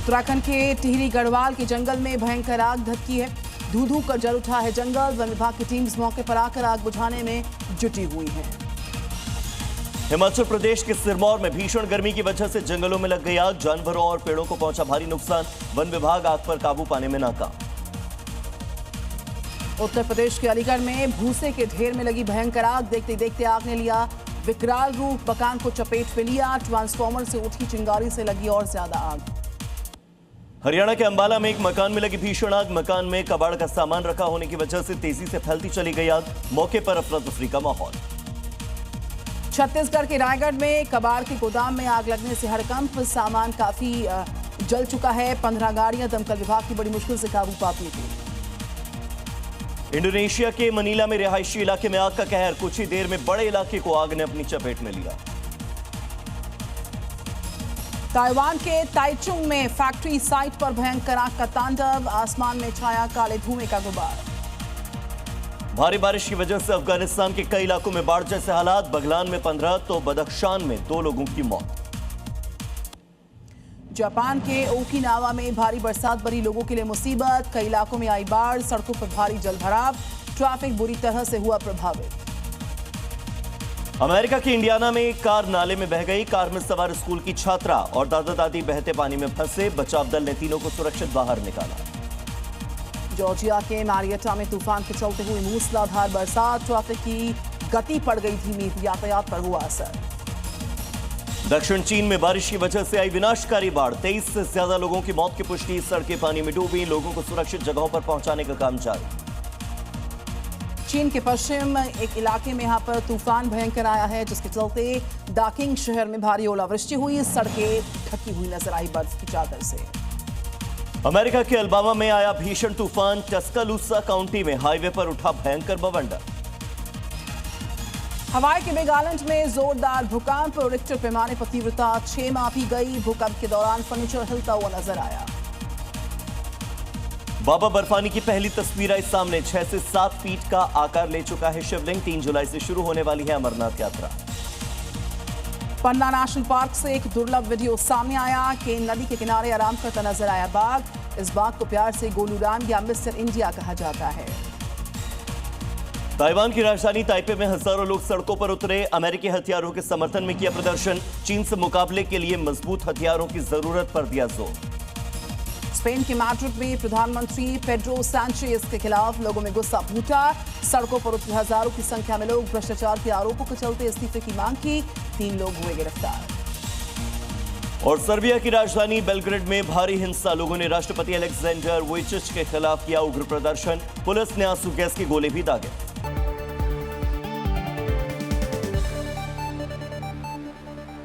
उत्तराखंड के टिहरी गढ़वाल के जंगल में भयंकर आग धधकी है। धू धू कर जल उठा है जंगल। वन विभाग की टीम इस मौके पर आकर आग बुझाने में जुटी हुई है। हिमाचल प्रदेश के सिरमौर में भीषण गर्मी की वजह से जंगलों में लग गई आग। जानवरों और पेड़ों को पहुंचा भारी नुकसान। वन विभाग आग पर काबू पाने में नाकाम। उत्तर प्रदेश के अलीगढ़ में भूसे के ढेर में लगी भयंकर आग। देखते देखते आग ने लिया विकराल रूप। मकान को चपेट में लिया। ट्रांसफार्मर से उठी चिंगारी से लगी और ज्यादा आग। हरियाणा के अंबाला में एक मकान में लगी भीषण आग। मकान में कबाड़ का सामान रखा होने की वजह से तेजी से फैलती चली गई आग। मौके पर अफरा तफरी का माहौल। छत्तीसगढ़ के रायगढ़ में कबाड़ के गोदाम में आग लगने से हड़कंप। सामान काफी जल चुका है। 15 गाड़ियां दमकल विभाग की बड़ी मुश्किल से काबू पाती थी। इंडोनेशिया के मनीला में रिहायशी इलाके में आग का कहर। कुछ ही देर में बड़े इलाके को आग ने अपनी चपेट में लिया। ताइवान के ताइचुंग में फैक्ट्री साइट पर भयंकर आग का तांडव। आसमान में छाया काले धुएं का गुबार। भारी बारिश की वजह से अफगानिस्तान के कई इलाकों में बाढ़ जैसे हालात। बगलान में 15 तो बदख्शान में 2 लोगों की मौत। जापान के ओकिनावा में भारी बरसात बड़ी लोगों के लिए मुसीबत। कई इलाकों में आई बाढ़। सड़कों पर भारी जलभराव। ट्रैफिक बुरी तरह से हुआ प्रभावित। अमेरिका के इंडियाना में एक कार नाले में बह गई। कार में सवार स्कूल की छात्रा और दादा दादी बहते पानी में फंसे। बचाव दल ने तीनों को सुरक्षित बाहर निकाला। जॉर्जिया के मैरियटा में तूफान के चलते हुई मूसलाधार बरसात। ट्रैफिक की गति पड़ गई धीमी। यातायात पर हुआ असर। दक्षिण चीन में बारिश की वजह से आई विनाशकारी बाढ़। 23 से ज्यादा लोगों की मौत की पुष्टि। सड़कें पानी में डूबी। लोगों को सुरक्षित जगहों पर पहुंचाने का काम जारी। चीन के पश्चिम एक इलाके में यहां पर तूफान भयंकर आया है, जिसके चलते दाकिंग शहर में भारी ओलावृष्टि हुई। सड़कें ढकी हुई नजर आई बर्फ की चादर से। अमेरिका के अल्बामा में आया भीषण तूफान। टस्कालूसा काउंटी में हाईवे पर उठा भयंकर बवंडर। हवाई के बिग आइलैंड में जोरदार भूकंप। रिक्टर पैमाने पर तीव्रता 6 मापी गई। भूकंप के दौरान फर्नीचर हिलता हुआ नजर आया। बाबा बर्फानी की पहली तस्वीर आई सामने। 6 से 7 फीट का आकार ले चुका है शिवलिंग। 3 जुलाई से शुरू होने वाली है अमरनाथ यात्रा। पन्ना नेशनल पार्क से एक दुर्लभ वीडियो सामने आया। केन नदी के किनारे आराम करता नजर आया बाघ। इस बाघ को प्यार से गोलू राम या मिस्टर इंडिया कहा जाता है। ताइवान की राजधानी ताइपे में हजारों लोग सड़कों पर उतरे। अमेरिकी हथियारों के समर्थन में किया प्रदर्शन। चीन से मुकाबले के लिए मजबूत हथियारों की जरूरत पर दिया जोर। स्पेन के मैड्रिड में प्रधानमंत्री पेड्रो सैंचेज के खिलाफ लोगों में गुस्सा फूटा। सड़कों पर उतरे हजारों की संख्या में लोग भ्रष्टाचार के आरोपों के चलते इस्तीफे की मांग की। 3 लोग हुए गिरफ्तार। और सर्बिया की राजधानी बेलग्रेड में भारी हिंसा। लोगों ने राष्ट्रपति अलेक्जेंडर वुचिच के खिलाफ किया उग्र प्रदर्शन। पुलिस ने आंसू गैस के गोले भी दागे।